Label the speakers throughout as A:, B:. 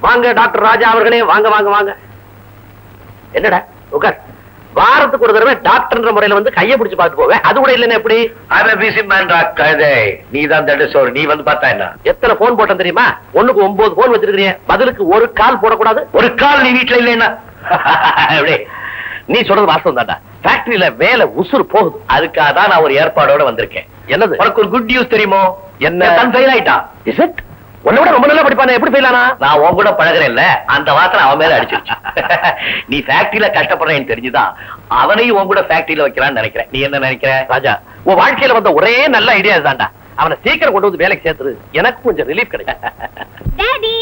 A: வாங்க டாக்டர் ராஜா அவர்களே, வாங்க வாங்க வாங்க. என்னடா உட்கார். வாரத்துக்கு ஒரு தடவை டாக்டர்ன்ற முறையில வந்து கையை பிடிச்சு பார்த்து போவேன், அது கூட இல்லைன்னா எப்படி?
B: நீ தான் தடுசோர், நீ வந்து பார்த்தா என்ன?
A: எத்தனை போன் போட்டேன் தெரியுமா? 1க்கு 9 போன் வச்சிருக்கீங்க, பதிலுக்கு ஒரு கால் போடக்கூடாது.
B: ஒரு கால் நீ வீட்டுல இல்லைன்னா
A: நீ சொல்றது வாஸ்தவம் தான்டா. ஃபேக்டரியில வேலை உசுறு போகுது.
B: அதுக்காக தான் நான் ஒரு ஏற்பாடோட வந்திருக்கேன்.
A: என்னது?
B: உனக்கு ஒரு குட் நியூஸ் தெரியுமோ?
A: என்ன?
B: தன் ஃபெயில் ஆயிட்டான்.
A: Is it? உன்னை விட ரொம்ப நல்லா படிப்பானே, எப்படி ஃபெயில் ஆனா?
B: நான் உன் கூட பழகிறேன்ல, அந்த வாசனை அவன் மேல அடிச்சிருச்சு. நீ ஃபேக்டரியில கஷ்டப்படுறேன்னு தெரிஞ்சுதான் அவனையும் உன் கூட ஃபேக்டரியில வைக்கலாம்னு நினைக்கிறேன். நீ என்ன நினைக்கிற?
A: ராஜா, உன் வாழ்க்கையில வந்த ஒரே நல்ல ஐடியா தான்டா. அவனை சீக்கிரம் கொண்டு வந்து வேலைக்கு சேர்த்துரு, எனக்கு கொஞ்சம் ரிலீஃப் கிடைக்கும்.
C: Daddy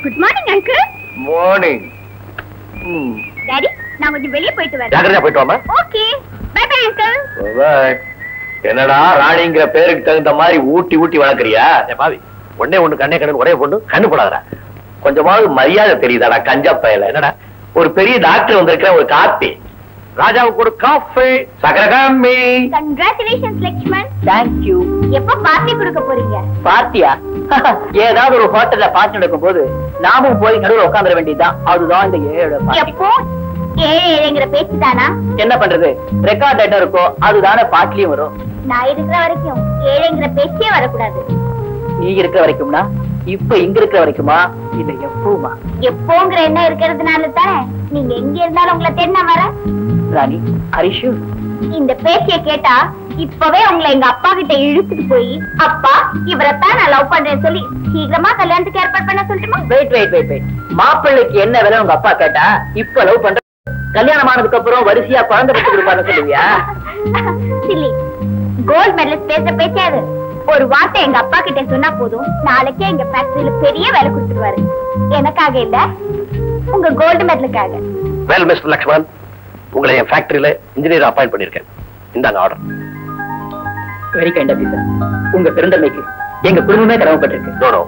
C: good morning uncle.
B: Morning.
C: Daddy நான் கொஞ்சம் வெளியே போயிட்டு வரேன்.
A: ஜாக்கிரதையா போயிட்டு வாமா.
C: Okay bye bye uncle.
B: Bye. என்னடா ராணிங்கிற பேருக்கு தகுந்த மாதிரி ஊட்டி ஊட்டி வளர்க்கறியா?
A: பாவி, ஒன்னே ஒண்ணு கண்ணே கண்ணு, ஒரே பொண்ணு, கண்ணு போடாதடா.
B: கொஞ்சமாவது மரியாதை தெரியுதாடா கஞ்சா பயல?
A: என்னடா
B: ஒரு பெரிய டாக்டர் வந்திருக்கிற, ஒரு காப்பி.
A: ராஜாவுக்கு ஒரு காஃபி.
B: சக்கரகாமி.
C: கங்க்ராச்சுலேஷன்ஸ் லக்ஷ்மண்.
D: Thank you.
C: எப்போ பார்ட்டி கொடுக்க போறீங்க?
D: பார்ட்டியா? ஏதாவது ஒரு ஹோட்டல்ல பார்ட்டி நடக்கும் போது நாமும் போய் நடுவில் உட்காந்துட வேண்டியதுதான். அதுதான் இந்த ஏழு.
C: எப்போ ஏழைங்கிற பேச்சு தானா?
D: என்ன பண்றது, ரெக்கார்ட் என்ன இருக்கோ அதுதானே பாட்டிலையும் வரும்.
C: நான் இருக்கிற வரைக்கும் ஏழைங்கிற பேச்சே வரக்கூடாது.
D: நீ இருக்கிற வரைக்கும்னா இப்ப இங்க இருக்கிற வரைக்குமா இல்ல எப்பவுமா?
C: எப்போங்கிற என்ன இருக்கிறதுனால தானே நீங்க எங்க இருந்தாலும் உங்களை தேடினா வர.
D: ராணி ஹரிஷு,
C: இந்த பேச்சிய கேட்டா இப்பவே உங்களை எங்க அப்பா கிட்ட இழுத்துட்டு போய், அப்பா இவரைத்தான் நான் லவ் பண்றேன்னு சொல்லி சீக்கிரமா கல்யாணத்துக்கு ஏற்பாடு பண்ண சொல்லட்டுமா?
D: வெயிட். மாப்பிள்ளைக்கு என்ன வேலை உங்க அப்பா கேட்டா இப்ப லவ் பண்ற, கல்யாணம் ஆனதுக்கு அப்புறம் வரிசையா குழந்தை பெற்று கொடுப்பான்னு சொல்லுவியா?
C: சில்லி, கோல்ட் மெடலிஸ்ட் பேசுற பேச்சாது. ஒரு வார்த்தை எங்க அப்பா கிட்ட சொன்னா போதும், நாளைக்கே எங்க ஃபேக்டரியில பெரிய வேலை கொடுத்துருவாரு. எனக்காக இல்ல, உங்க கோல்டு மெடலுக்காக.
A: வெல் மிஸ்டர் லக்ஷ்மண், உங்களை என் ஃபேக்டரியில இன்ஜினியர் அப்பாயிண்ட் பண்ணிருக்கேன். இந்தாங்க order.
D: Very kind of you sir. உங்க பெருந்தன்மைக்கு எங்க குடும்பமே கடமைப்பட்டிருக்கு.
A: நோ,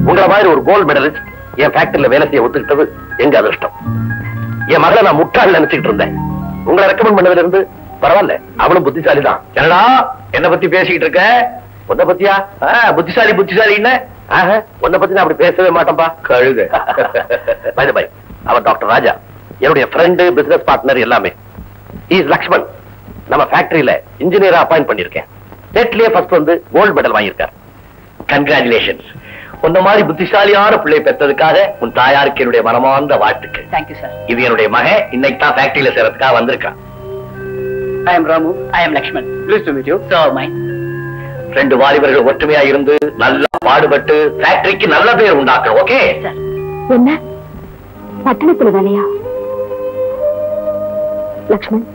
A: உங்களை மாதிரி ஒரு கோல்டு மெடலிஸ்ட் என் ஃபேக்டரியில வேலை செய்ய ஒத்துக்கிட்டது எங்க அதிர்ஷ்டம். என் மகளை நான் முட்டாள் நினைச்சுட்டு இருந்தேன். உங்களை ரெக்கமெண்ட் பண்ணதுல இருந்து பரவாயில்ல, அவனும் புத்திசாலி தான்.
B: என்னடா என்ன பத்தி பேசிக்கிட்டு இருக்க?
A: உன்னை பத்தியா?
B: புத்திசாலின்னு
A: உன்னை பத்தி நான் அப்படி பேசவே மாட்டேன்பா.
B: கழுகு.
A: பை அவன் டாக்டர் ராஜா, என்னுடைய ஃப்ரெண்டு, பிசினஸ் பார்ட்னர் எல்லாமே. இஸ் லக்ஷ்மண். நம்ம ஃபேக்டரியில இன்ஜினியரா அப்பாயிண்ட் பண்ணிருக்கேன். ஸ்டேட்லயே ஃபர்ஸ்ட் வந்து கோல்டு மெடல் வாங்கியிருக்கார்.
B: கங்க்ராச்சுலேஷன்ஸ். உன்ன மாதிரி புத்திசாலியான பிள்ளை பெற்றதுக்காக உன் தாயாருக்கு என்னுடைய மனமார்ந்த வாழ்த்துக்கள்.
D: Thank you sir.
B: இது என்னுடைய மகன், இன்னைக்கு தான் ஃபேக்டரியில சேர்றதுக்காக வந்திருக்கான்.
D: I am Ramu. I am Lakshman. Please to meet you. So mind.
B: 2 வாலிபர்கள் ஒற்றுமையா இருந்து நல்லா பாடுபட்டு ஃபேக்டரிக்கு நல்ல பேர் உண்டாக்கணும். Okay
D: sir.
C: என்ன பட்டணத்துல வேலையா? லக்ஷ்மண்,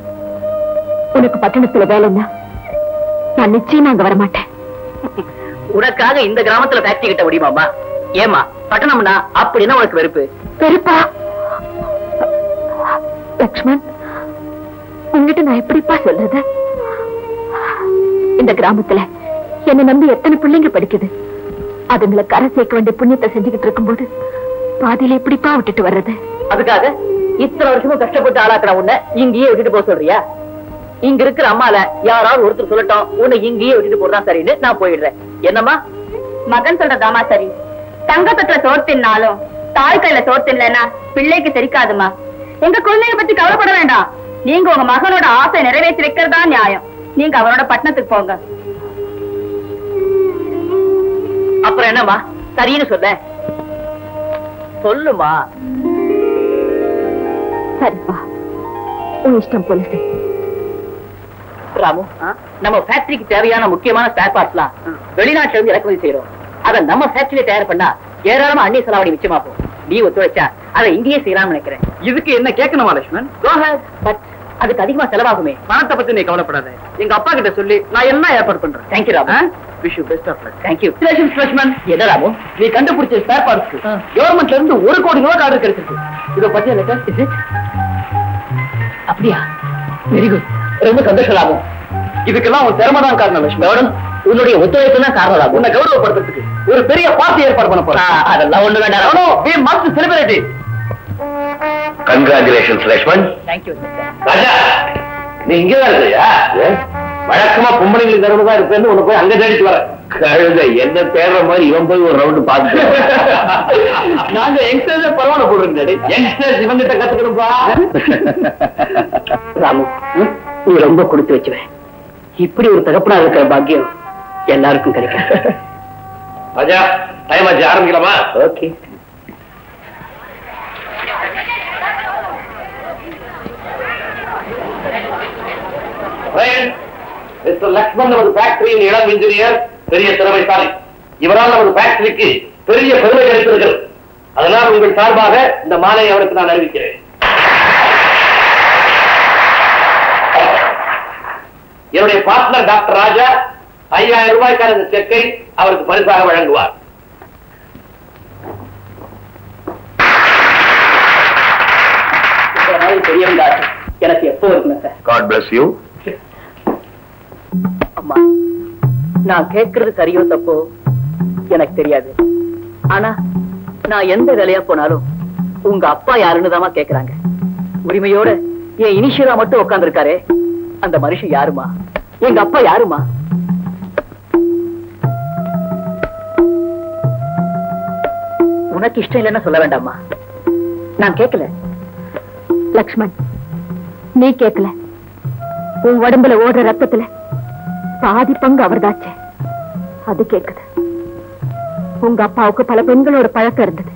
C: உனக்கு பட்டணத்துல வேலைன்னா நான் நிச்சயமா அங்க வரமாட்டேன்.
D: உனக்காக இந்த கிராமத்துல ஃபேக்டரி கிட்ட முடியுமாமா? ஏமா பட்டணம்னா அப்படின்னா உனக்கு வெறுப்பு?
C: வெறுப்பா? லக்ஷ்மண், உங்ககிட்ட நான் எப்படிப்பா சொல்றது? இந்த கிராமத்துல என்ன நம்பி எத்தனை பிள்ளைங்க படிக்குது. அதுங்களை கரை சேர்க்க வேண்டிய புண்ணியத்தை செஞ்சுக்கிட்டு இருக்கும்போது பாதியில எப்படிப்பா விட்டுட்டு வர்றது?
D: அதுக்காக இத்தனை வருஷமும் கஷ்டப்பட்டு ஆளாக்குற உன்னை இங்கேயே விட்டுட்டு போக சொல்றியா? இங்க இருக்கிற அம்மால யாராவது ஒருத்தர் சொல்லட்டும் உன்னை இங்கேயே விட்டுட்டு போறதா சரின்னு நான் போயிடுறேன். என்னம்மா?
C: மகன் சொல்றதாமா சரி. தங்கத்துல சோர்த்தினாலும் தாய் கையில சோர்த்தின்லன்னா பிள்ளைக்கு தெரிக்காதுமா. எங்க குழந்தைங்க பத்தி கவலைப்பட வேண்டாம். நீங்க உங்க மகனோட ஆசை நிறைவேற்றி வைக்கிறதா நியாயம். நீங்க அவரோட பட்டணத்துக்கு போங்க.
D: அப்புறம் என்னம்மா சரின்னு சொல்ல சொல்லுமா.
C: சரிப்பா, உன் இஷ்டம் போல செய்.
D: ராமு, நம்ம ஃபேக்டரிக்கு தேவையான முக்கியமான ஸ்பேர் பார்ட்ஸ்லாம் வெளிநாட்டுல இருந்து இறக்குமதி செய்யறோம். அதை நம்ம ஃபேக்டரியில தயார் பண்ணா ஏராளமா அந்நிய செலவாடி மிச்சமா போகும். நீ ஒத்துழைச்சா அதை இங்கேயே செய்யலாம்னு நினைக்கிறேன்.
A: இதுக்கு என்ன கேட்கணுமா லட்சுமண்?
D: பட் அதுக்கு அதிகமா செலவாகுமே.
A: பணத்தை பத்தி நீ கவலைப்படாத, எங்க அப்பா கிட்ட சொல்லி நான் என்ன ஏற்பாடு பண்றேன்.
D: Thank you Ramu.
A: Wish you best of luck.
D: Thank you.
A: Lakshman,
D: என்ன ராமு
A: நீ கண்டுபிடிச்ச ஸ்பேர் பார்ட்ஸ்க்கு கவர்மெண்ட்ல இருந்து 1 கோடி ரூபாய் ஆர்டர் கிடைச்சிருக்கு. இத பத்தி லெட்டர்.
D: அப்படியா? Very good.
A: ரொம்ப சந்தோஷம் ராமு. இதுக்கெல்லாம் உன் திறமை தான் காரணம் லட்சுமண்.
D: உன்னுடைய ஒத்துழைப்பு தான் காரணம் ராமு.
A: உன்னை கௌரவப்படுத்துறதுக்கு ஒரு பெரிய பார்ட்டி ஏற்பாடு பண்ண போறேன்.
D: அதெல்லாம் ஒண்ணு வேண்டாம்.
A: we must celebrate it.
B: Congratulations Lakshman.
D: Thank you.
B: Raja, நீ இங்கதான் இருக்கியா?
A: வழக்கமா பொம்பளைங்களுக்கு தரவுதான் இருப்பேன்னு உன்னை போய் அங்க தேடிட்டு வர கழுத என்ன தேடுற மாதிரி இவன் போய் ஒரு ரவுண்டு பார்த்து நாங்க யங்ஸ்டர்ஸ் பரவாயில்ல போடுறோம் யங்ஸ்டர்ஸ் இவங்கிட்ட கத்துக்கணும்பா.
D: ராமு நீ ரொம்ப கொடுத்து வச்சுவேன். இப்படி ஒரு தகப்பனா இருக்கிற பாக்கியம் எல்லாருக்கும் கிடைக்கும்.
A: ராஜா டைம் ஆச்சு, ஆரம்பிக்கலாமா?
D: ஓகே.
A: மிஸ்டர் லக்ஷ்மன் நமது ஃபேக்டரியின் இளம் இன்ஜினியர், பெரிய திறமைசாலி. இவரால் நமது ஃபேக்டரிக்கு பெரிய பெருமை கிடைத்திருக்கிறது. அதனால் உங்கள் சார்பாக இந்த மாலையை அவருக்கு நான் அறிவிக்கிறேன். என்னுடைய பார்ட்னர் டாக்டர் ராஜா 5000 ரூபாய்க்கான இந்த செக்கை அவருக்கு பரிசாக வழங்குவார்.
D: பெரியவங்க எனக்கு எப்போ இருக்குங்க சார்.
A: God bless you.
D: அம்மா நான் கேட்கறது சரியோ தப்போ எனக்கு தெரியாது. ஆனா நான் எந்த வேலையா போனாலும் உங்க அப்பா யாருன்னு தாமா கேக்குறாங்க. உரிமையோட என் இனிஷியலா மட்டும் உட்கார்ந்து இருக்காரு. அந்த மனுஷன் யாருமா? எங்க அப்பா யாருமா? உனக்கு இஷ்டம் இல்லைன்னா சொல்ல வேண்டாமா? நான் கேட்கல.
C: லக்ஷ்மண், நீ கேட்கல. உன் உடம்புல ஓடுற ரத்தத்துல பாதி பங்கு அவர்தாச்சே, அது கேக்குது. உங்க அப்பாவுக்கு பல பெண்களோட பழக்கம் இருந்தது.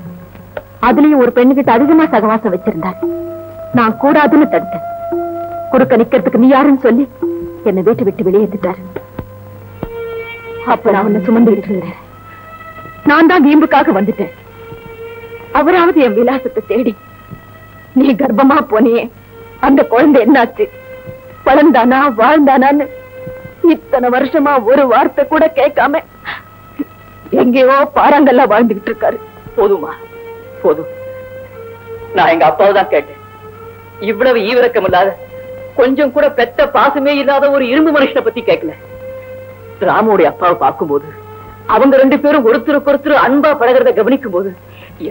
C: அதுலயும் ஒரு பெண்ணுகிட்ட அதிகமா சகவாசம் வச்சிருந்தாரு. நான் கூடாதுன்னு தடுத்தேன். குறுக்க நிக்கிறதுக்கு நீ யாருன்னு சொல்லி என்னை வீட்டு விட்டு வெளியேற்றிட்டாரு. அப்ப நான் உன்னை சுமந்துகிட்டு இருந்தேன். நான் தான் வீம்புக்காக வந்துட்டேன். அவராவது என் விலாசத்தை தேடி நீ கர்ப்பமா போனியே, அந்த குழந்தை என்னாச்சு, வளர்ந்தானா வாழ்ந்தானான்னு இத்தனை வருஷமா ஒரு வார்த்தை கூட கேட்காம எங்கேயோ பாறாங்கல்ல வாழ்ந்துகிட்டு இருக்காரு.
D: போதுமா போதும். நான் எங்க அப்பாவை தான் கேட்டேன். இவ்வளவு ஈவிரக்கம் இல்லாத, கொஞ்சம் கூட பெத்த பாசமே இல்லாத ஒரு இரும்பு மனுஷனை பத்தி கேட்கல. ராமுடைய அப்பாவை பார்க்கும்போது, அவங்க 2 பேரும் ஒருத்தருக்கு ஒருத்தர் அன்பா பழகிறத கவனிக்கும் போது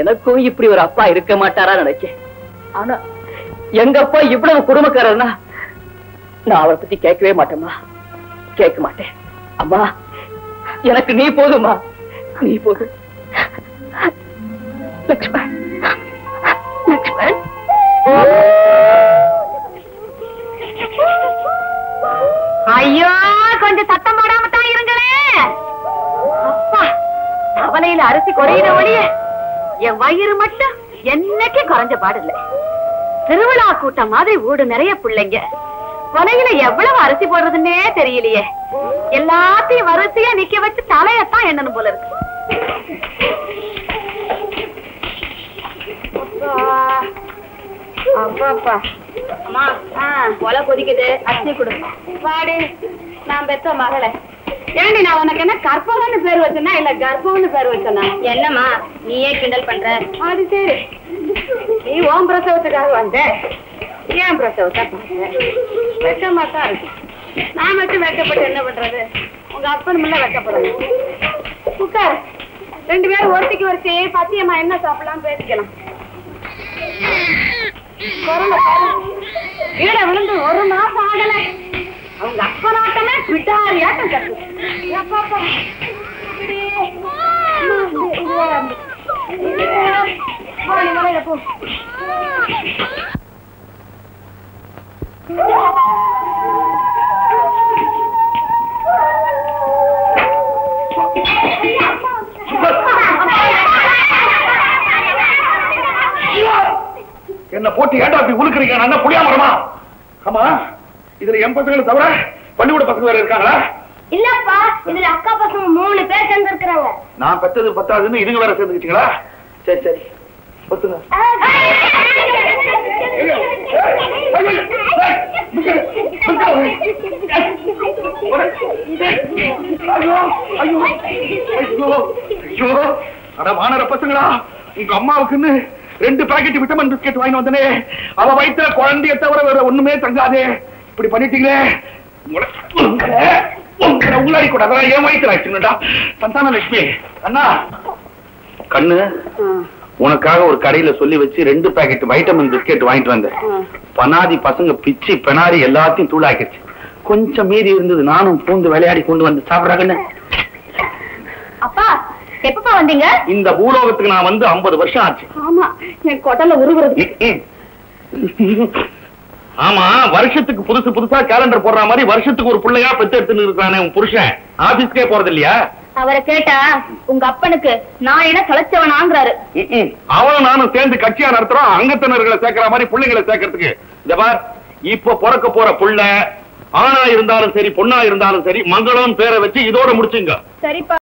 D: எனக்கும் இப்படி ஒரு அப்பா இருக்க மாட்டாரா நினைச்சேன். ஆனா எங்க அப்பா இவ்வளவு குடும்பக்காரர்னா நான் அவரை பத்தி கேட்கவே மாட்டேம்மா, கேட்க மாட்டேன். அம்மா எனக்கு நீ போதுமா, நீ போதும்.
C: லக்ஷ்மண், லக்ஷ்மண். ஐயோ, கொஞ்சம் சத்தம் போடாம தான் இருங்களே. அப்பா, கவலையில அரிசி குறையிற ஒழிய என் வயிறு மட்டும் என்னைக்கு குறைஞ்ச பாடில்லை. திருவிழா கூட்டம் மாதிரி ஊடு நிறைய பிள்ளைங்க. கொலையில எவ்வளவு அரிசி போடுறதுன்னே தெரியலையே. எல்லாத்தையும் வரிசையா நிக்க வச்சு தலையத்தான் எண்ணணும் போல இருக்கு. அப்பாப்பா, அம்மா கொலை கொதிக்குது, அரிசி கொடு. வாடி, நான் பெத்த மகளே. ஏண்டி, நான் உனக்கு என்ன கற்பகம்னு பேர் வச்சனா இல்ல கர்ப்பம்னு பேர் வச்சனா? என்னம்மா நீயே கிண்டல் பண்ற? அது சரி, நீ ஓம் பிரசவத்துக்காக வந்த, ஏன் பிரசவத்தை வெக்கமா தான் இருக்கு. நான் மட்டும் வெக்கப்பட்டு என்ன பண்றது? உங்க அப்பன் முன்ன வெக்கப்படணும். உட்கார், 2 பேரும் ஒருத்திக்கு ஒருத்தி பத்தியம்மா என்ன சாப்பிடலாம் பேசிக்கலாம். கீழ விழுந்து 1 மாசம் ஆகல, அவங்க அப்பனாட்டமே பிட்டாரியாட்டம் கட்டு.
A: என்ன போட்டு ஏண்டா அப்படி உழுக்குறீங்க? நான் புளியா மரமா? ஆமா, இதுல என் பசங்களை தவிர பள்ளிக்கூட பசங்க வேற இருக்காங்களா?
C: இல்லப்பா, இதுல அக்கா பசங்க 3 பேர் சேர்ந்து இருக்கிறாங்க.
A: நான் பெத்தது பத்தாதுன்னு இதுங்க வேற சேர்ந்துக்கிட்டீங்களா? சரி சரி, ஒத்துங்க. வானர பசங்களா, உங்க அம்மாவுக்குன்னு 2 பாக்கெட் விட்டமின் பிஸ்கெட் வாங்கி வந்தனே, அவ வயிற்றுல குழந்தைய தவிர வேற ஒண்ணுமே தங்காதே. இப்படி பண்ணிட்டீங்களே, உங்களாடி கூட அதான் ஏன் வயிற்றுல ஆயிடுச்சுங்கடா. சந்தான லட்சுமி அண்ணா, கண்ணு உனக்காக ஒரு கடையில சொல்லி வச்சு 2 பாக்கெட் வைட்டமின் பிஸ்கெட் வாங்கிட்டு வந்தேன். பனாதி பசங்க பிச்சு பெனாரி எல்லாத்தையும் தூளாக்கிடுச்சு.
E: கொஞ்சம் மீறி இருந்தது, நானும் பூந்து விளையாடி கொண்டு வந்து சாப்பிடுறாங்கன்னு.
C: அப்பா எப்பப்பா வந்தீங்க?
E: இந்த பூலோகத்துக்கு நான் வந்து 50 வருஷம் ஆச்சு.
C: ஆமா, என் கொடல உருவுறது.
E: ஆமா, வருஷத்துக்கு புதுசு புதுசா கேலண்டர் போடுற மாதிரி வருஷத்துக்கு ஒரு பிள்ளையா பெத்து எடுத்துன்னு இருக்கானே உன் புருஷன். ஆபீஸ்க்கே போறது இல்லையா?
C: அவரை கேட்டா உங்க அப்பனுக்கு நான் என்ன கலைச்சவனாங்கிறாரு.
E: அவனும் நானும் சேர்ந்து கட்சியா நடத்துறோம், அங்கத்தினர்களை சேர்க்கிற மாதிரி பிள்ளைங்களை சேர்க்கறதுக்கு. இந்த பார், இப்ப பிறக்க போற புள்ள ஆணா இருந்தாலும் சரி பொண்ணா இருந்தாலும் சரி மங்களம் பேரை வச்சு இதோட முடிச்சுங்க.
C: சரிப்பா.